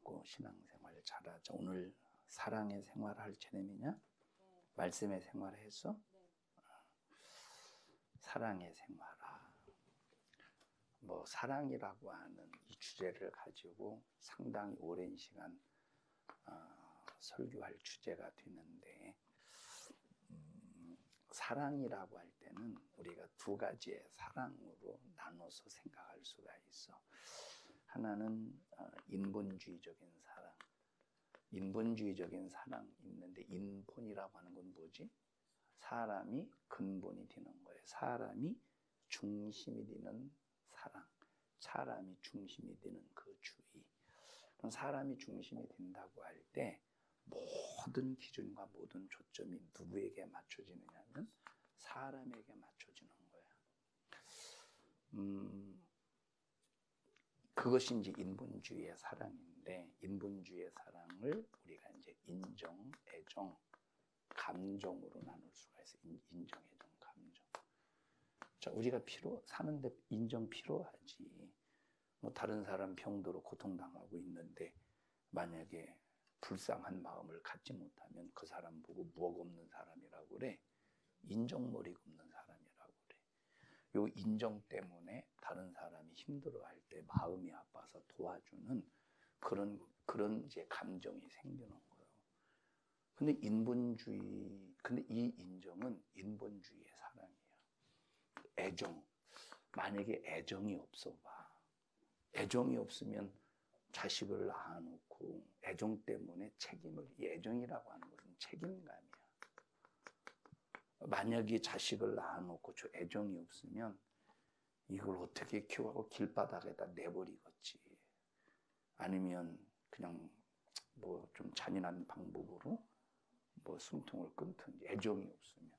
갖고 신앙생활 잘하자. 오늘 사랑의 생활할 차례이냐? 말씀의 생활 했어? 사랑의 생활아. 뭐 사랑이라고 하는 이 주제를 가지고 상당히 오랜 시간 설교할 주제가 되는데, 사랑이라고 할 때는 우리가 두 가지의 사랑으로 나눠서 생각할 수가 있어. 하나는 인본주의적인 사랑. 인본주의적인 사랑 있는데, 인본이라고 하는 건 뭐지? 사람이 근본이 되는 거예요. 사람이 중심이 되는 사랑. 사람이 중심이 되는 그 주의. 사람이 중심이 된다고 할 때 모든 기준과 모든 초점이 누구에게 맞춰지느냐 하면 사람에게 맞춰지는 거야. 그것이 이제 인본주의의 사랑인데, 인본주의의 사랑을 우리가 이제 인정, 애정, 감정으로 나눌 수가 있어. 인정, 애정, 감정. 자, 우리가 사는데 인정 필요하지. 뭐 다른 사람 병도로 고통당하고 있는데 만약에 불쌍한 마음을 갖지 못하면 그 사람 보고 무억 없는 사람이라고 그래. 인정머리가 없는 사람이라고 그래. 요 인정 때문에 다른 사람이 힘들어할 때 마음이 아파서 도와주는 그런 이제 감정이 생기는 거예요. 근데 이 인정은 인본주의의 사랑이에요. 애정. 만약에 애정이 없어 봐. 애정이 없으면 자식을 낳아놓고 애정 때문에 이 애정이라고 하는 것은 책임감이야. 만약에 자식을 낳아놓고 저 애정이 없으면 이걸 어떻게 키워하고 길바닥에다 내버리겠지. 아니면 그냥 뭐 좀 잔인한 방법으로 뭐 숨통을 끊든지. 애정이 없으면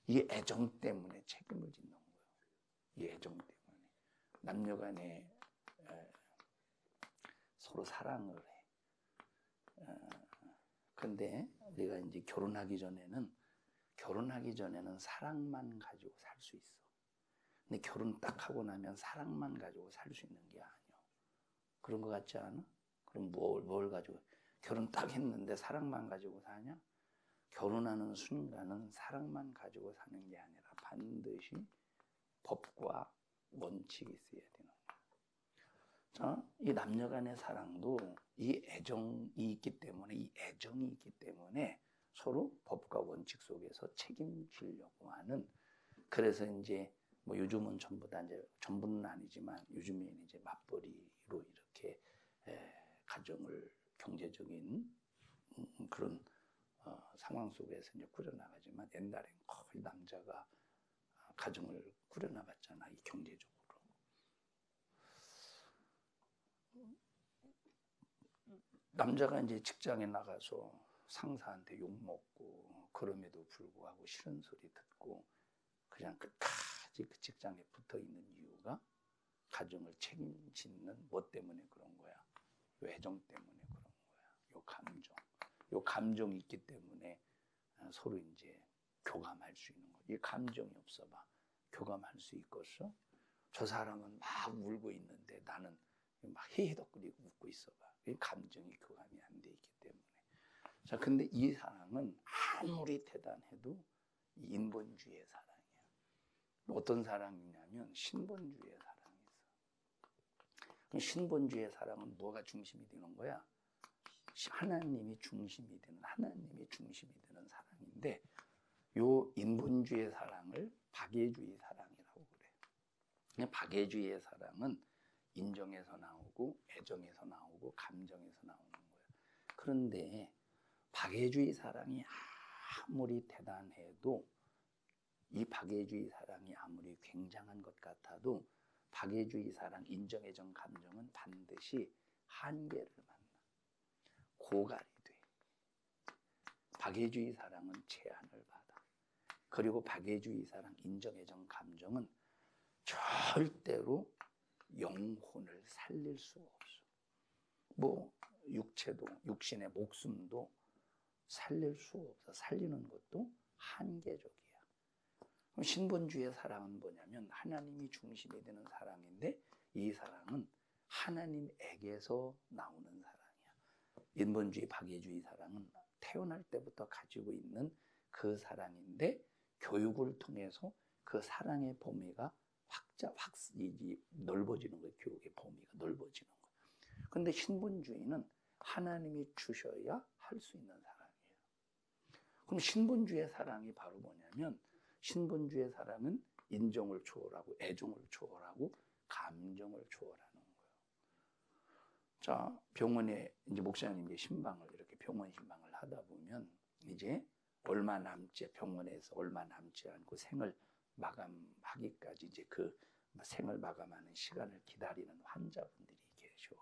이 애정 때문에 책임을 짓는 거예요. 이 애정 때문에 남녀간에 서로 사랑을 해. 근데 우리가 이제 결혼하기 전에는 사랑만 가지고 살 수 있어. 근데 결혼 딱 하고 나면 사랑만 가지고 살 수 있는 게 아니야. 그런 거 같지 않아? 그럼 뭘 가지고? 결혼 딱 했는데 사랑만 가지고 사냐? 결혼하는 순간은 사랑만 가지고 사는 게 아니라 반드시 법과 원칙이 있어야 되는 거야. 이 남녀 간의 사랑도 이 애정이 있기 때문에 서로 법과 원칙 속에서 책임지려고 하는. 그래서 이제 뭐 요즘은 전부는 아니지만 요즘에는 이제 맞벌이로 이렇게 가정을 경제적인 그런 상황 속에서 이제 꾸려나가지만, 옛날엔 거의 남자가 가정을 꾸려나갔잖아, 이 경제적으로. 남자가 이제 직장에 나가서 상사한테 욕먹고 그럼에도 불구하고 싫은 소리 듣고 그냥 끝까지 그 직장에 붙어있는 이유가 가정을 책임지는 뭐 때문에 그런 거야? 애정 때문에 그런 거야. 요 감정이 있기 때문에 서로 이제 교감할 수 있는 거야. 이 감정이 없어 봐. 교감할 수 있겠어? 저 사람은 막 울고 있는데 나는 막 헤헤덕거리고 웃고 있어 봐. 이 감정이 교감이 안 돼 있기 때문에. 자, 근데 이 사랑은 아무리 대단해도 인본주의의 사랑이야. 어떤 사랑이냐면 신본주의의 사랑이 있어. 신본주의의 사랑은 뭐가 중심이 되는 거야? 하나님이 중심이 되는 사랑인데, 요 인본주의의 사랑을 박애주의 사랑이라고 그래. 박애주의의 사랑은 인정에서 나오고 애정에서 나오고 감정에서 나오는 거예요. 그런데 박애주의 사랑이 아무리 대단해도, 이 박애주의 사랑이 아무리 굉장한 것 같아도 박애주의 사랑, 인정, 애정, 감정은 반드시 한계를 만나. 고갈이 돼. 박애주의 사랑은 제한을 받아. 그리고 박애주의 사랑, 인정, 애정, 감정은 절대로 영혼을 살릴 수가 없어. 뭐 육신의 목숨도 살릴 수가 없어. 살리는 것도 한계적이야. 그럼 신본주의의 사랑은 뭐냐면 하나님이 중심이 되는 사랑인데, 이 사랑은 하나님에게서 나오는 사랑이야. 인본주의, 박애주의 사랑은 태어날 때부터 가지고 있는 그 사랑인데 교육을 통해서 그 사랑의 범위가 넓어지는 거예요. 교육의 범위가 넓어지는 거예요. 그런데 신본주의는 하나님이 주셔야 할 수 있는 사랑이에요. 그럼 신본주의의 사랑이 바로 뭐냐면 신본주의의 사랑은 인정을 초월하고 애정을 초월하고 감정을 초월하는 거예요. 자, 병원에 이제 목사님이 신방을 이렇게 병원 신방을 하다 보면 이제 병원에서 얼마 남지 않고 생을 마감하기까지 이제 그 생을 마감하는 시간을 기다리는 환자분들이 계셔.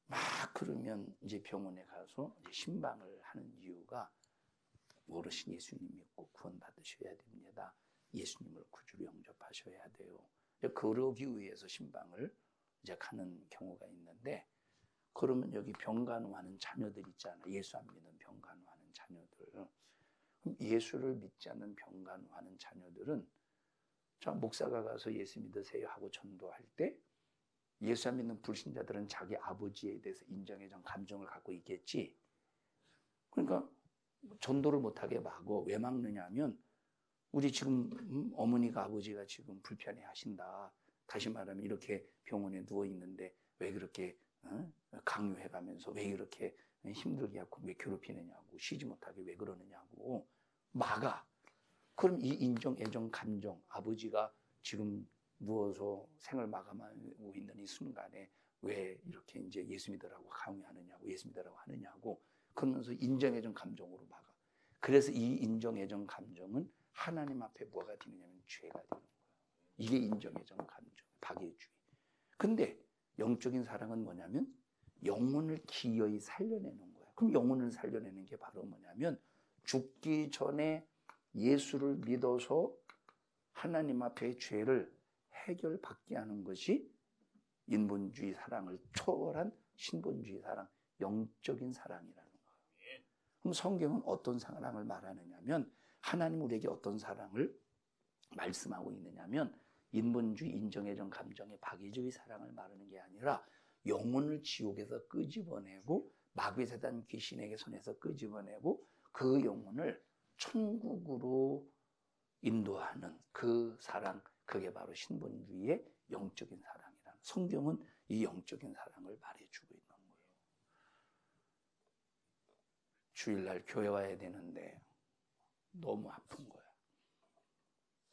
막 그러면 이제 병원에 가서 이제 신방을 하는 이유가 어르신 예수님 믿고 구원받으셔야 됩니다. 예수님을 구주로 영접하셔야 돼요. 그러기 위해서 신방을 이제 가는 경우가 있는데, 그러면 여기 병간호하는 자녀들 있잖아. 예수 안 믿는 병간호하는 자녀들. 그럼 예수를 믿지 않는 병간호하는 자녀들은 자, 목사가 가서 예수 믿으세요 하고 전도할 때 예수 안 믿는 불신자들은 자기 아버지에 대해서 인정애정 감정을 갖고 있겠지. 그러니까 전도를 못하게 막어. 왜 막느냐 하면 우리 지금 어머니가 아버지가 지금 불편해 하신다. 다시 말하면 이렇게 병원에 누워 있는데 왜 그렇게 강요해가면서 왜 이렇게 힘들게 하고 왜 괴롭히느냐고, 쉬지 못하게 왜 그러느냐고 막아. 그럼 이 인정, 애정, 감정, 아버지가 지금 누워서 생을 마감하고 있는 이 순간에 왜 이렇게 이제 예수 믿으라고 강요하느냐고, 예수 믿으라고 하느냐고 그러면서 인정, 애정, 감정으로 막아. 그래서 이 인정, 애정, 감정은 하나님 앞에 뭐가 되느냐면 죄가 되는 거예요. 이게 인정, 애정, 감정, 박애주의. 근데 영적인 사랑은 뭐냐면 영혼을 기어이 살려내는 거예요. 그럼 영혼을 살려내는 게 바로 뭐냐면 죽기 전에 예수를 믿어서 하나님 앞에 죄를 해결받게 하는 것이 인본주의 사랑을 초월한 신본주의 사랑, 영적인 사랑이라는 거예요. 그럼 성경은 어떤 사랑을 말하느냐면 하나님 우리에게 어떤 사랑을 말씀하고 있느냐면 인본주의, 인정애정, 감정의 박애주의 사랑을 말하는 게 아니라 영혼을 지옥에서 끄집어내고 마귀 사단 귀신에게 손에서 끄집어내고 그 영혼을 천국으로 인도하는 그 사랑, 그게 바로 신본주의의 영적인 사랑이라는, 성경은 이 영적인 사랑을 말해주고 있는 거예요. 주일날 교회 와야 되는데 너무 아픈 거야.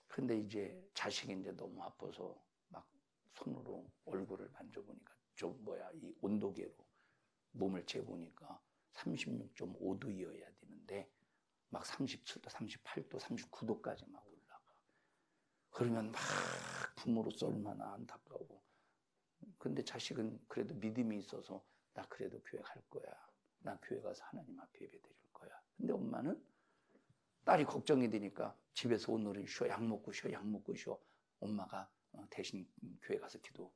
근데 이제 자식이 이제 너무 아파서 막 손으로 얼굴을 만져보니까 이 온도계로 몸을 재보니까 36.5도여야 되는데 막 37도, 38도, 39도까지 막 올라가. 그러면 막 부모로서 얼마나 안타까워. 근데 자식은 그래도 믿음이 있어서 나 그래도 교회 갈 거야. 나 교회 가서 하나님 앞에 예배 드릴 거야. 근데 엄마는 딸이 걱정이 되니까 집에서 오늘은 쉬어, 약 먹고 쉬어, 약 먹고 쉬어. 엄마가 대신 교회 가서 기도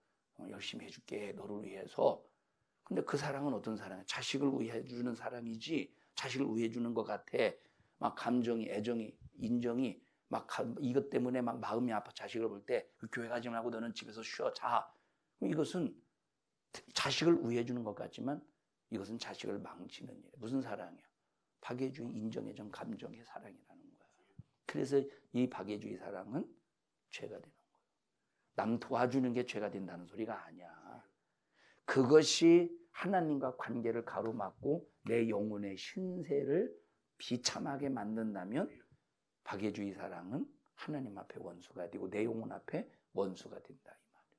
열심히 해줄게, 너를 위해서. 근데 그 사랑은 어떤 사랑이야? 자식을 위해 주는 사랑이지, 자식을 위해 주는 것 같아. 막 감정이, 애정이, 인정이 막 이것 때문에 막 마음이 아파. 자식을 볼 때 교회 가지 말고 너는 집에서 쉬어, 자. 이것은 자식을 위해 주는 것 같지만 이것은 자식을 망치는 일. 무슨 사랑이야? 박애주의, 인정애정, 감정의 사랑이라는 거야. 그래서 이 박애주의 사랑은 죄가 되는 거예요. 남 도와주는 게 죄가 된다는 소리가 아니야. 그것이 하나님과 관계를 가로막고 내 영혼의 신세를 비참하게 만든다면 박애주의 사랑은 하나님 앞에 원수가 되고 내 영혼 앞에 원수가 된다, 이 말이에요.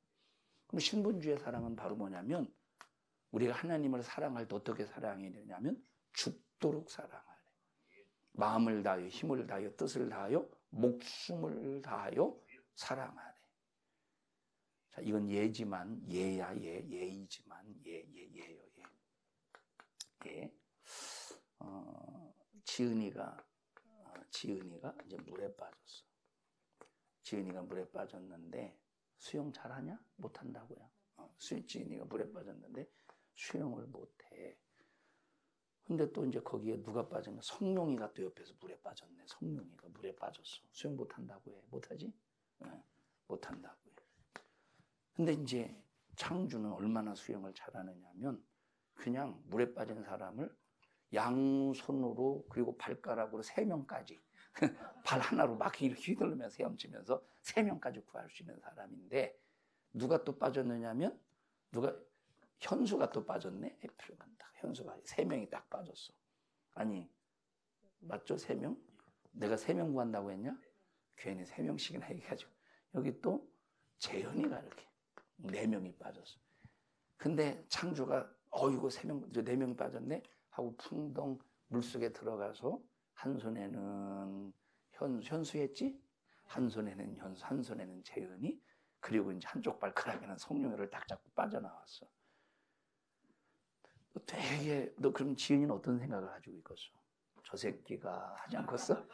그럼 신본주의 사랑은 바로 뭐냐면 우리가 하나님을 사랑할 때 어떻게 사랑해야 되냐면 죽도록 사랑하래. 마음을 다하여, 힘을 다하여, 뜻을 다하여, 목숨을 다하여 사랑하래. 자, 이건 예지만, 예야, 예이지만, 예예요, 예. 예. 지은이가 이제 물에 빠졌어. 지은이가 물에 빠졌는데 수영 잘하냐? 못한다고요. 지은이가 물에 빠졌는데 수영을 못해. 근데 또 이제 거기에 누가 빠졌냐? 성룡이가 또 옆에서 물에 빠졌네. 성룡이가 물에 빠졌어. 수영 못한다고 해. 못하지? 네, 못한다고 해. 근데 이제 창주는 얼마나 수영을 잘하느냐면 그냥 물에 빠진 사람을 양손으로 그리고 발가락으로 3명까지 발 하나로 막 이렇게 휘둘르면서 헤엄치면서 3명까지 구할 수 있는 사람인데 누가 또 빠졌느냐면 현수가 또 빠졌네. 에필로가 딱 현수가 3명이 딱 빠졌어. 아니 맞죠? 3명? 내가 3명 구한다고 했냐? 괜히 3명씩이나 얘기하죠. 여기 또 재현이가 이렇게 4명이 빠졌어. 근데 창조가 이거 4명이 빠졌네 하고 풍덩 물속에 들어가서 한 손에는 현수였지? 한 손에는 현수, 한 손에는 재현이, 그리고 이제 한쪽 발가락에는 성령을 딱 잡고 빠져나왔어. 되게 너 그럼 지은이는 어떤 생각을 가지고 있겠어? 저 새끼가 하지 않겠어?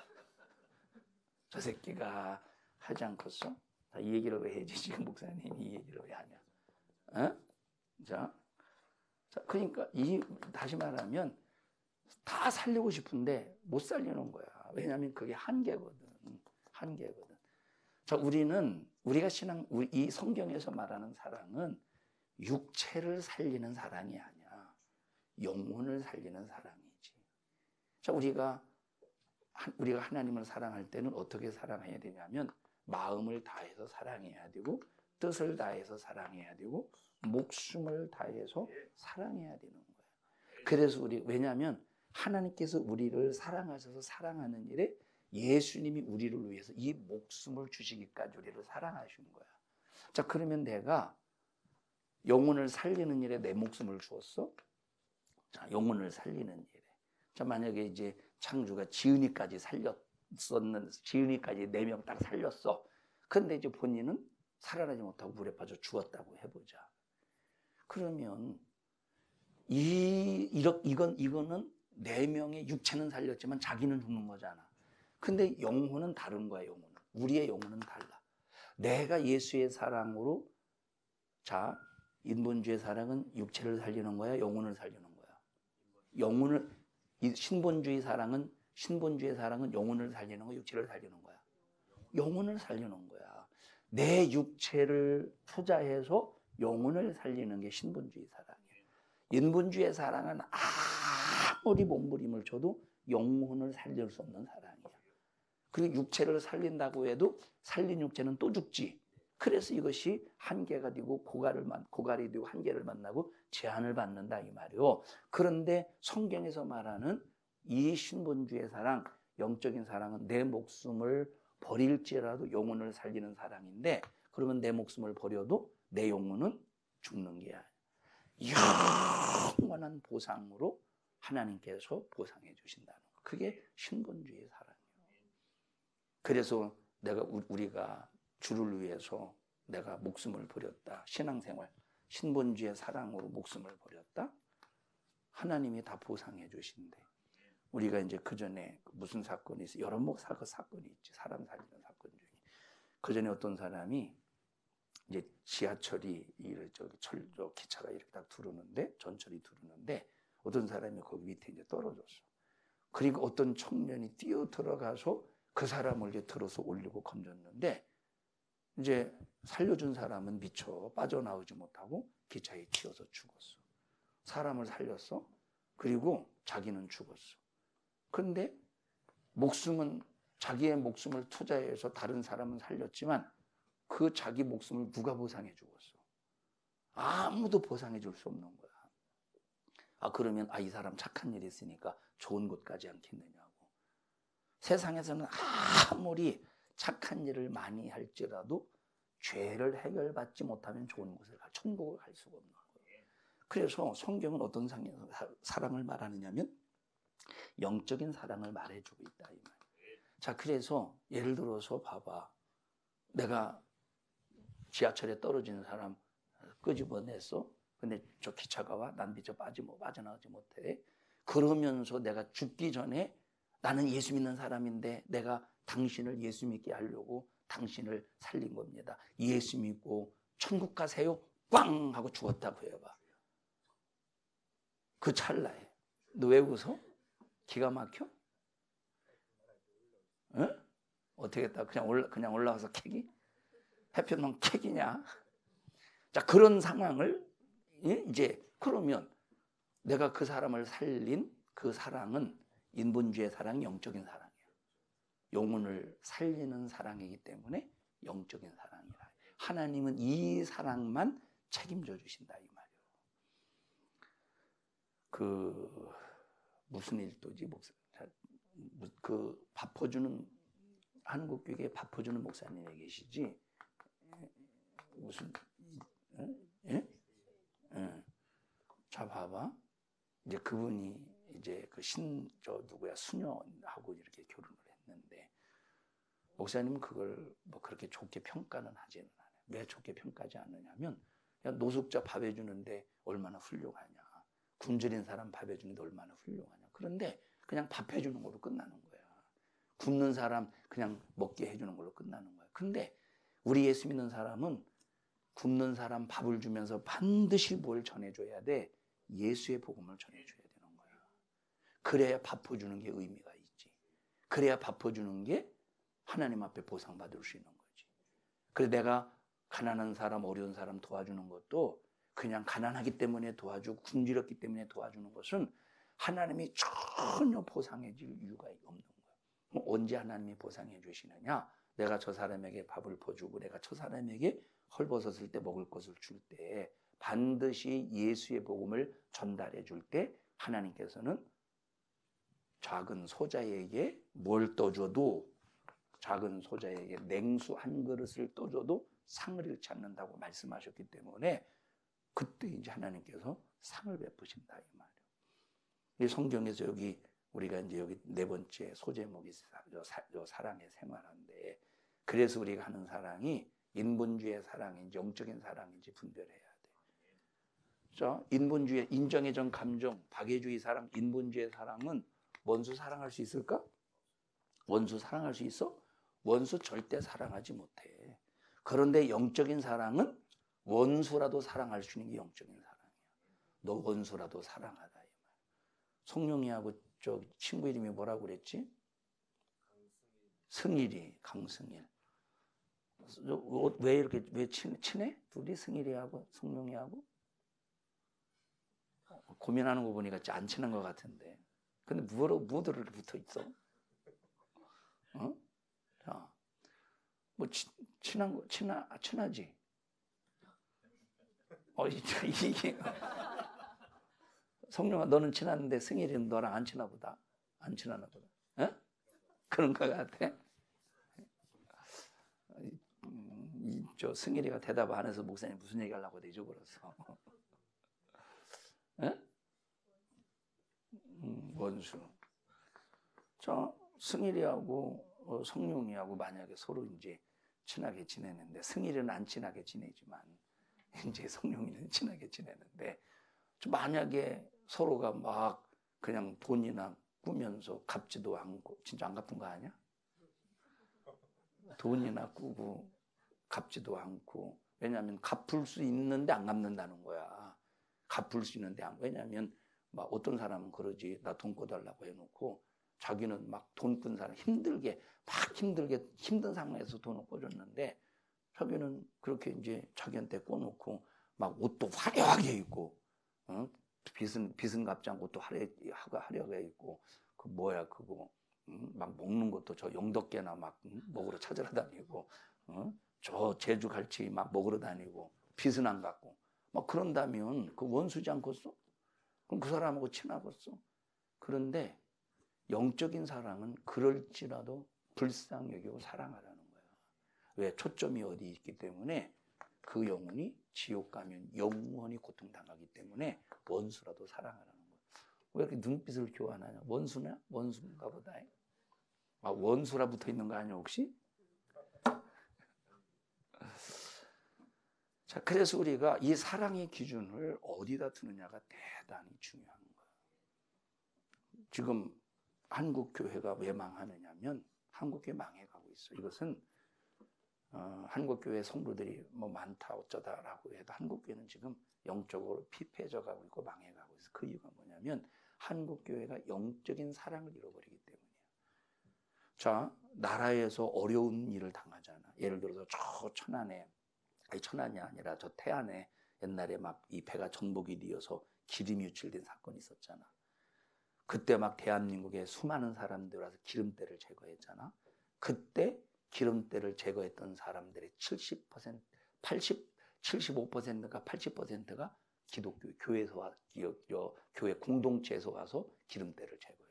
저 새끼가 하지 않겠어? 이 얘기를 왜 해야지? 지금 목사님이 이 얘기를 왜 하냐? 어? 자, 그러니까 다시 말하면 다 살리고 싶은데 못 살리는 거야. 왜냐하면 그게 한계거든. 자, 우리가 이 성경에서 말하는 사랑은 육체를 살리는 사랑이 아니야. 영혼을 살리는 사랑이지. 자, 우리가 하나님을 사랑할 때는 어떻게 사랑해야 되냐면 마음을 다해서 사랑해야 되고 뜻을 다해서 사랑해야 되고 목숨을 다해서 사랑해야 되는 거야. 그래서 왜냐하면 하나님께서 우리를 사랑하셔서 사랑하는 일에 예수님이 우리를 위해서 이 목숨을 주시기까지 우리를 사랑하신 거야. 자, 그러면 내가 영혼을 살리는 일에 내 목숨을 주었어? 자, 영혼을 살리는 일에. 자, 만약에 이제 창조가 지은이까지 4명 딱 살렸어. 근데 이제 본인은 살아나지 못하고 물에 빠져 죽었다고 해보자. 그러면 이거는 4명의 육체는 살렸지만 자기는 죽는 거잖아. 근데 영혼은 다른 거야. 우리의 영혼은 달라. 내가 예수의 사랑으로, 자, 인본주의 사랑은 육체를 살리는 거야, 영혼을 살리는 거야. 신본주의 사랑은 영혼을 살리는 거야, 육체를 살리는 거야. 영혼을 살리는 거야. 내 육체를 투자해서 영혼을 살리는 게 신본주의 사랑이야. 인본주의 사랑은 아무리 몸부림을 쳐도 영혼을 살릴 수 없는 사랑이야. 그리고 육체를 살린다고 해도 살린 육체는 또 죽지. 그래서 이것이 한계가 되고 고갈이 되고 한계를 만나고 제한을 받는다 이 말이요. 그런데 성경에서 말하는 이 신본주의 사랑, 영적인 사랑은 내 목숨을 버릴지라도 영혼을 살리는 사랑인데, 그러면 내 목숨을 버려도 내 영혼은 죽는 게 아니야. 영원한 보상으로 하나님께서 보상해 주신다는 거. 그게 신본주의 사랑이에요. 그래서 우리가 주를 위해서 내가 목숨을 버렸다. 신앙생활, 신본주의 사랑으로 목숨을 버렸다. 하나님이 다 보상해 주신대. 우리가 이제 그 전에 무슨 사건이 있어? 여러 사건이 있지. 사람 살리는 사건 중에. 그 전에 어떤 사람이 이제 지하철이 기차가 이렇게 딱 전철이 두르는데 어떤 사람이 거기 밑에 이제 떨어졌어. 그리고 어떤 청년이 뛰어 들어가서 그 사람을 이제 들어서 올리고 건졌는데 이제 살려준 사람은 미쳐 빠져나오지 못하고 기차에 튀어서 죽었어. 사람을 살렸어. 그리고 자기는 죽었어. 그런데 자기의 목숨을 투자해서 다른 사람은 살렸지만 그 자기 목숨을 누가 보상해 주겠어? 아무도 보상해 줄 수 없는 거야. 그러면 이 사람 착한 일이 있으니까 좋은 곳 가지 않겠느냐고. 세상에서는 아무리 착한 일을 많이 할지라도 죄를 해결받지 못하면 좋은 곳을 천국을 갈 수가 없는 거예요. 그래서 성경은 어떤 사랑을 말하느냐면 영적인 사랑을 말해주고 있다 이 말이에요. 자, 그래서 예를 들어서 봐봐. 내가 지하철에 떨어지는 사람 끄집어냈어. 근데 저 기차가 와. 난 미처 빠져나오지 못해. 그러면서 내가 죽기 전에 나는 예수 믿는 사람인데 내가 당신을 예수 믿게 하려고 당신을 살린 겁니다. 예수 믿고 천국 가세요. 꽝 하고 죽었다고 해봐. 그 찰나에. 너 왜 웃어? 기가 막혀? 응? 어떻게 했다? 그냥 올라와서 캐기? 해편동 캐기냐? 자, 그런 상황을 이제 그러면 내가 그 사람을 살린 그 사랑은 인본주의 사랑이 영적인 사랑이에요. 영혼을 살리는 사랑이기 때문에 영적인 사랑이라. 하나님은 이 사랑만 책임져 주신다 이 말이에요. 그 무슨 일도지 그 밥퍼주는 한국교회에 밥퍼주는 목사님이 계시지 무슨 예? 예. 자 봐봐. 이제 그분이 이제 그 누구야 수녀하고 이렇게 결혼을 했는데 목사님은 그걸 뭐 그렇게 좋게 평가는 하지는 않아요. 왜 좋게 평가하지 않느냐면 야, 노숙자 밥 해주는데 얼마나 훌륭하냐. 굶주린 사람 밥 해주는데 얼마나 훌륭하냐. 그런데 그냥 밥 해주는 걸로 끝나는 거야. 굶는 사람 그냥 먹게 해주는 걸로 끝나는 거야. 근데 우리 예수 믿는 사람은 굶는 사람 밥을 주면서 반드시 뭘 전해줘야 돼? 예수의 복음을 전해줘야 되는 거야. 그래야 밥 퍼주는 게 의미가 있지. 그래야 밥 퍼주는 게 하나님 앞에 보상받을 수 있는 거지. 그래서 내가 가난한 사람, 어려운 사람 도와주는 것도 그냥 가난하기 때문에 도와주고 굶주렸기 때문에 도와주는 것은 하나님이 전혀 보상해 줄 이유가 없는 거야. 언제 하나님이 보상해 주시느냐? 내가 저 사람에게 밥을 퍼주고 내가 저 사람에게 헐벗었을 때 먹을 것을 줄 때 반드시 예수의 복음을 전달해 줄 때 하나님께서는 작은 소자에게 뭘 떠줘도 작은 소자에게 냉수 한 그릇을 떠줘도 상을 잃지 않는다고 말씀하셨기 때문에 그때 이제 하나님께서 상을 베푸신다 이 말이에요. 이 성경에서 여기 우리가 이제 여기 네 번째 소제목이 사랑의 생활한데 그래서 우리가 하는 사랑이 인본주의 사랑인지 영적인 사랑인지 분별해야 돼. 자, 인본주의 인정의 전 감정, 박애주의 사랑, 인본주의 사랑은 원수 사랑할 수 있을까? 원수 사랑할 수 있어? 원수 절대 사랑하지 못해. 그런데 영적인 사랑은 원수라도 사랑할 수 있는 게 영적인 사랑이야. 너 원수라도 사랑하다 이 말. 송룡이하고 저 친구 이름이 뭐라고 그랬지? 승일이, 강승일. 왜 이렇게 왜 친해? 둘이 승일이하고 송룡이하고 고민하는 거 보니까 안 친한 것 같은데. 근데 뭐들을 붙어 있어? 어? 자, 뭐 친하지. 이게 성령아 너는 친한데 승일이는 너랑 안 친하 보다. 안 친하나 보다. 어? 그런 것 같아. 저 승일이가 대답 안 해서 목사님 무슨 얘기 하려고 잊어버렸어. 에? 원수. 자, 승일이하고 성룡이하고 만약에 서로 이제 친하게 지내는데 승일이는 안 친하게 지내지만 이제 성룡이는 친하게 지내는데 만약에 서로가 막 그냥 돈이나 꾸면서 갚지도 않고 진짜 안 갚은 거 아니야? 돈이나 꾸고 갚지도 않고 왜냐하면 갚을 수 있는데 안 갚는다는 거야. 갚을 수 있는데 왜냐하면 막 어떤 사람은 그러지 나 돈 꿔달라고 해놓고 자기는 막 돈 꾼 사람 힘들게 힘든 상황에서 돈을 꿔줬는데 자기는 그렇게 이제 자기한테 꿔놓고 막 옷도 화려하게 입고 빚은 갚지 않고 옷도 화려하게 입고 그 뭐야 그거 막 먹는 것도 저 영덕계나 막 먹으러 찾으러 다니고 저 제주 갈치 막 먹으러 다니고 빚은 안 갚고 막 그런다면 그 원수지 않겠어? 그럼 그 사람하고 친하겠어? 그런데 영적인 사랑은 그럴지라도 불쌍히 여기고 사랑하라는 거야. 왜? 초점이 어디 있기 때문에 그 영혼이 지옥 가면 영원히 고통당하기 때문에 원수라도 사랑하라는 거야. 왜 이렇게 눈빛을 교환하냐? 원수냐? 원수인가 보다. 아, 원수라 붙어 있는 거 아니야 혹시? 자, 그래서 우리가 이 사랑의 기준을 어디다 두느냐가 대단히 중요한 거야. 지금 한국 교회가 왜 망하느냐면 한국 교회 망해가고 있어. 이것은 한국 교회 성도들이 뭐 많다 어쩌다라고 해도 한국 교회는 지금 영적으로 피폐해져가고 있고 망해가고 있어. 그 이유가 뭐냐면 한국 교회가 영적인 사랑을 잃어버리기 때문이야. 자, 나라에서 어려운 일을 당하잖아. 예를 들어서 저 천안에 아니 천안이 아니라 저 태안에 옛날에 막 이 배가 전복이 되어서 기름이 유출된 사건이 있었잖아. 그때 막 대한민국에 수많은 사람들 와서 기름때를 제거했잖아. 그때 기름때를 제거했던 사람들의 70%, 80, 75%가 80%가 기독교 교회에서 교회 공동체에서 와서 기름때를 제거했어.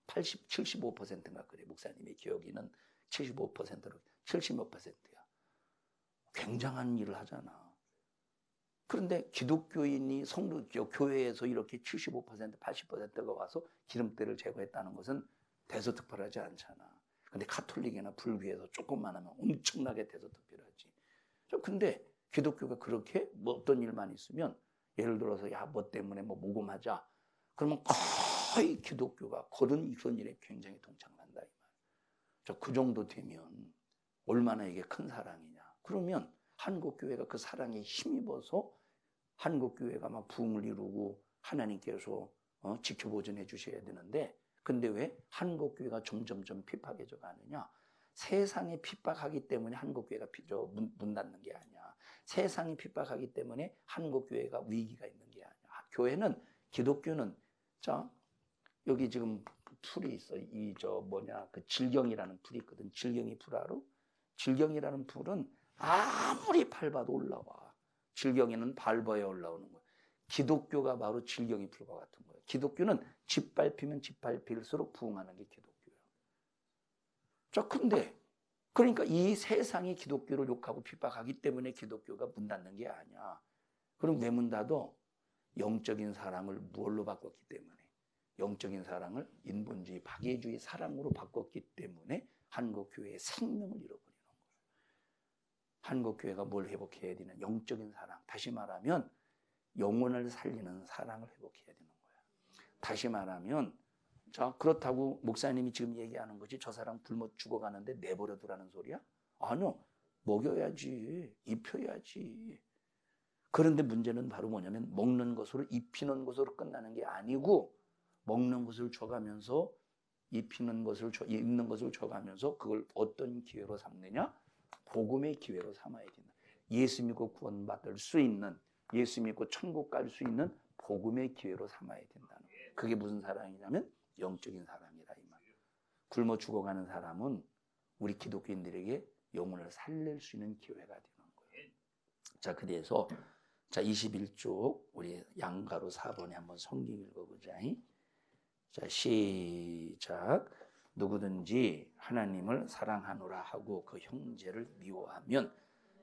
80, 75%가 그래. 목사님의 기억에는 75%로 70몇 %야. 굉장한 일을 하잖아. 그런데 기독교인이 성도 교회에서 이렇게 75%, 80%가 와서 기름때를 제거했다는 것은 대서특별하지 않잖아. 근데 카톨릭이나 불교에서 조금만 하면 엄청나게 대서특별하지. 근데 기독교가 그렇게 뭐 어떤 일만 있으면 예를 들어서 야, 뭐 때문에 뭐 모금하자. 그러면 거의 기독교가 그런 일에 굉장히 동참한다 이 말. 그 정도 되면 얼마나 이게 큰 사랑이냐. 그러면 한국교회가 그 사랑에 힘입어서 한국교회가 막 부흥을 이루고 하나님께서 지켜보존해 주셔야 되는데, 근데 왜 한국교회가 점점점 핍박해져 가느냐? 세상이 핍박하기 때문에 한국교회가 문 닫는 게 아니야. 세상이 핍박하기 때문에 한국교회가 위기가 있는 게 아니야. 교회는, 기독교는, 자, 여기 지금 풀이 있어. 그 질경이라는 풀이 있거든. 질경이 풀 알아? 질경이라는 풀은 아무리 밟아도 올라와. 질경에는 밟아야 올라오는 거야. 기독교가 바로 질경이 풀과 같은 거야. 기독교는 짓밟히면 짓밟힐수록 부흥하는 게 기독교야. 자, 근데 그러니까 이 세상이 기독교를 욕하고 핍박하기 때문에 기독교가 문 닫는 게 아니야. 그럼 왜 문 닫어? 영적인 사랑을 무엇로 바꿨기 때문에. 영적인 사랑을 인본주의, 박애주의 사랑으로 바꿨기 때문에 한국교회의 생명을 잃어버리는 거예요. 한국교회가 뭘 회복해야 되는 영적인 사랑. 다시 말하면 영혼을 살리는 사랑을 회복해야 되는 거야. 다시 말하면, 자, 그렇다고 목사님이 지금 얘기하는 거지 저 사람 굶어 죽어가는데 내버려두라는 소리야? 아니요. 먹여야지. 입혀야지. 그런데 문제는 바로 뭐냐면 먹는 것으로 입히는 것으로 끝나는 게 아니고, 먹는 것을 줘가면서 입히는 것을 입는 것을 줘가면서 그걸 어떤 기회로 삼느냐? 복음의 기회로 삼아야 된다. 예수 믿고 구원받을 수 있는, 예수 믿고 천국 갈 수 있는 복음의 기회로 삼아야 된다는 거예요. 그게 무슨 사랑이냐면 영적인 사랑이라 이 말. 굶어 죽어가는 사람은 우리 기독교인들에게 영혼을 살릴 수 있는 기회가 되는 거예요. 자, 그래서 자 21쪽 우리 양가로 4번에 한번 성경 읽어보자. 자, 시작. 누구든지 하나님을 사랑하노라 하고 그 형제를 미워하면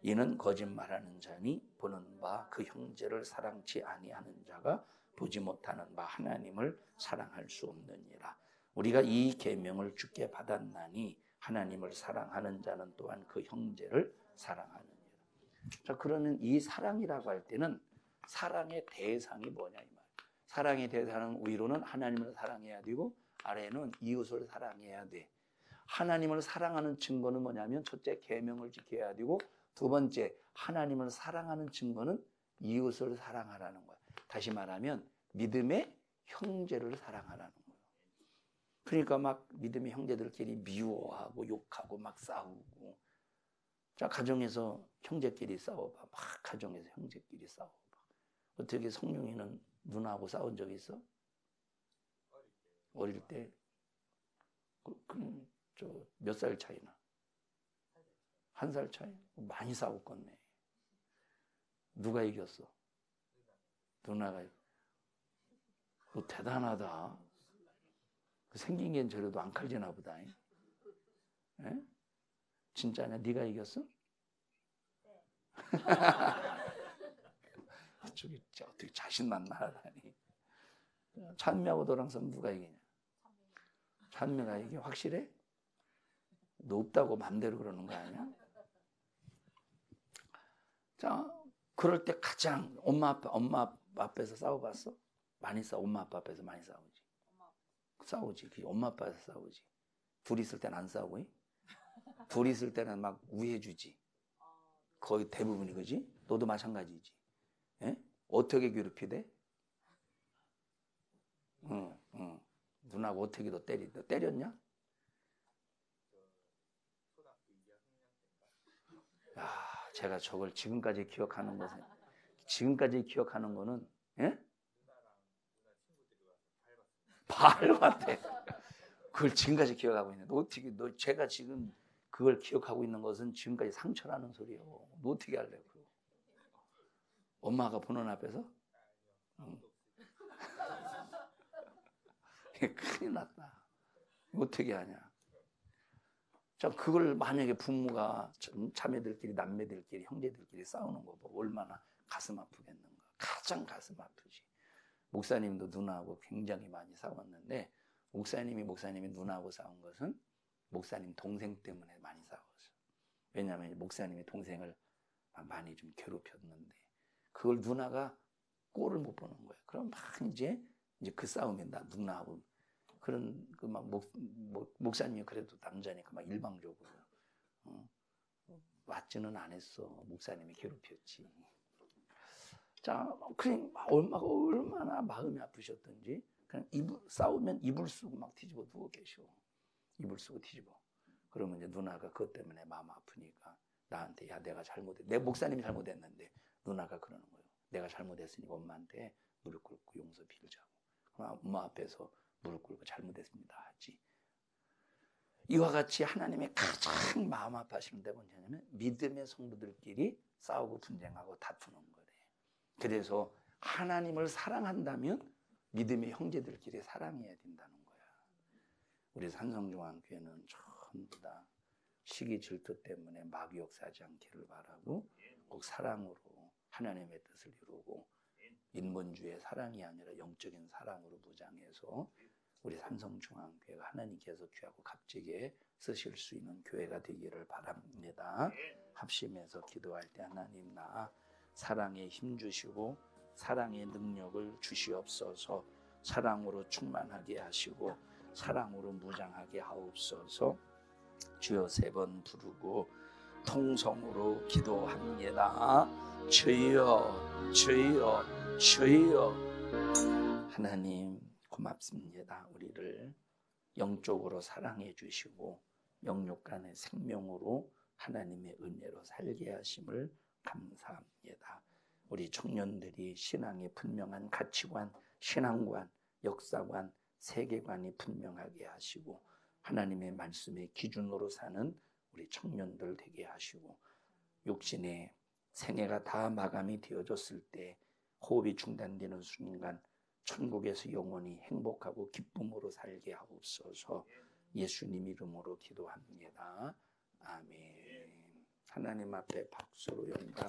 이는 거짓말하는 자니 보는 바 그 형제를 사랑치 아니하는 자가 보지 못하는 바 하나님을 사랑할 수 없느니라. 우리가 이 계명을 주께 받았나니 하나님을 사랑하는 자는 또한 그 형제를 사랑하느니라. 자, 그러면 이 사랑이라고 할 때는 사랑의 대상이 뭐냐 이 말. 사랑의 대상은 위로는 하나님을 사랑해야 되고 아래는 이웃을 사랑해야 돼. 하나님을 사랑하는 증거는 뭐냐면 첫째 계명을 지켜야 되고 두 번째 하나님을 사랑하는 증거는 이웃을 사랑하라는 거야. 다시 말하면 믿음의 형제를 사랑하라는 거야. 그러니까 막 믿음의 형제들끼리 미워하고 욕하고 막 싸우고. 자, 가정에서 형제끼리 싸워봐. 막 가정에서 형제끼리 싸워봐. 어떻게 성룡이는 누나하고 싸운 적 있어? 어릴 때? 그럼 몇 살 차이나? 1살 차이? 많이 싸웠겠네. 누가 이겼어? 누나가 이겼어. 너 대단하다. 생긴 게 저래도 안 칼지나 보다. 에? 진짜냐? 네가 이겼어? 네. 저기 어떻게 자신만 말하다니. 찬미하고 너랑 싸우면 누가 이기냐? 찬미가 이게 확실해? 너 없다고 맘대로 그러는 거 아니야? 자, 그럴 때 가장 엄마 아빠 앞에서 싸워봤어? 많이 싸워. 엄마 아빠 앞에서 많이 싸우지. 싸우지. 엄마 아빠에서 싸우지. 둘이 있을 때는 안 싸우고, 둘이 있을 때는 막 우애해주지. 거의 대부분이 그지? 너도 마찬가지지. 에? 어떻게 괴롭히대? 응. 누나가 어떻게 너 때렸냐? 야, 제가 저걸 지금까지 기억하는 거는, 예? 알 것 같아. 그걸 지금까지 기억하고 있는데 어떻게 제가 지금 그걸 기억하고 있는 것은 지금까지 상처라는 소리예요. 너 어떻게 할래? 엄마가 보는 앞에서? 응. 큰일 났다. 어떻게 하냐? 자, 그걸 만약에 부모가 자매들끼리, 남매들끼리, 형제들끼리 싸우는 거 보고 얼마나 가슴 아프겠는가. 가장 가슴 아프지. 목사님도 누나하고 굉장히 많이 싸웠는데 목사님이 누나하고 싸운 것은 목사님 동생 때문에 많이 싸웠어요. 왜냐하면 목사님이 동생을 많이 좀 괴롭혔는데 그걸 누나가 꼴을 못 보는 거예요. 그럼 막 이제 그 싸움에 누나하고 그런 그 막 목사님이 그래도 남자니까 막 일방적으로 맞지는 않았어. 목사님이 괴롭혔지. 자, 그냥 얼마나 마음이 아프셨던지 그냥 싸우면 이불 쓰고 막 뒤집어 누워 계셔. 이불 쓰고 뒤집어. 그러면 이제 누나가 그것 때문에 마음 아프니까 나한테 야 내가 잘못했. 내 목사님이 잘못했는데 누나가 그러는 거예요. 내가 잘못했으니까 엄마한테 무릎 꿇고 용서 빌자고. 엄마 앞에서 무릎 꿇고 잘못했습니다 하지. 이와 같이 하나님의 가장 마음 아파하시는 데가 뭐냐면 믿음의 성도들끼리 싸우고 분쟁하고 다투는 거래. 그래서 하나님을 사랑한다면 믿음의 형제들끼리 사랑해야 된다는 거야. 우리 산성중앙교회는 전부 다 시기 질투 때문에 마귀 역사하지 않기를 바라고 꼭 사랑으로 하나님의 뜻을 이루고 인본주의 사랑이 아니라 영적인 사랑으로 무장해서 우리 산성중앙교회가 하나님께서 귀하고 값지게 쓰실 수 있는 교회가 되기를 바랍니다. 합심해서 기도할 때 하나님 나 사랑에 힘주시고 사랑의 능력을 주시옵소서. 사랑으로 충만하게 하시고 사랑으로 무장하게 하옵소서. 주여 3번 부르고 통성으로 기도합니다. 주여 주여 주여. 하나님 고맙습니다. 우리를 영적으로 사랑해 주시고 영육간의 생명으로 하나님의 은혜로 살게 하심을 감사합니다. 우리 청년들이 신앙의 분명한 가치관, 신앙관, 역사관, 세계관이 분명하게 하시고 하나님의 말씀의 기준으로 사는 우리 청년들 되게 하시고 육신의 생애가 다 마감이 되어졌을 때 호흡이 중단되는 순간 천국에서 영원히 행복하고 기쁨으로 살게 하옵소서. 예수님 이름으로 기도합니다. 아멘. 하나님 앞에 박수로 영광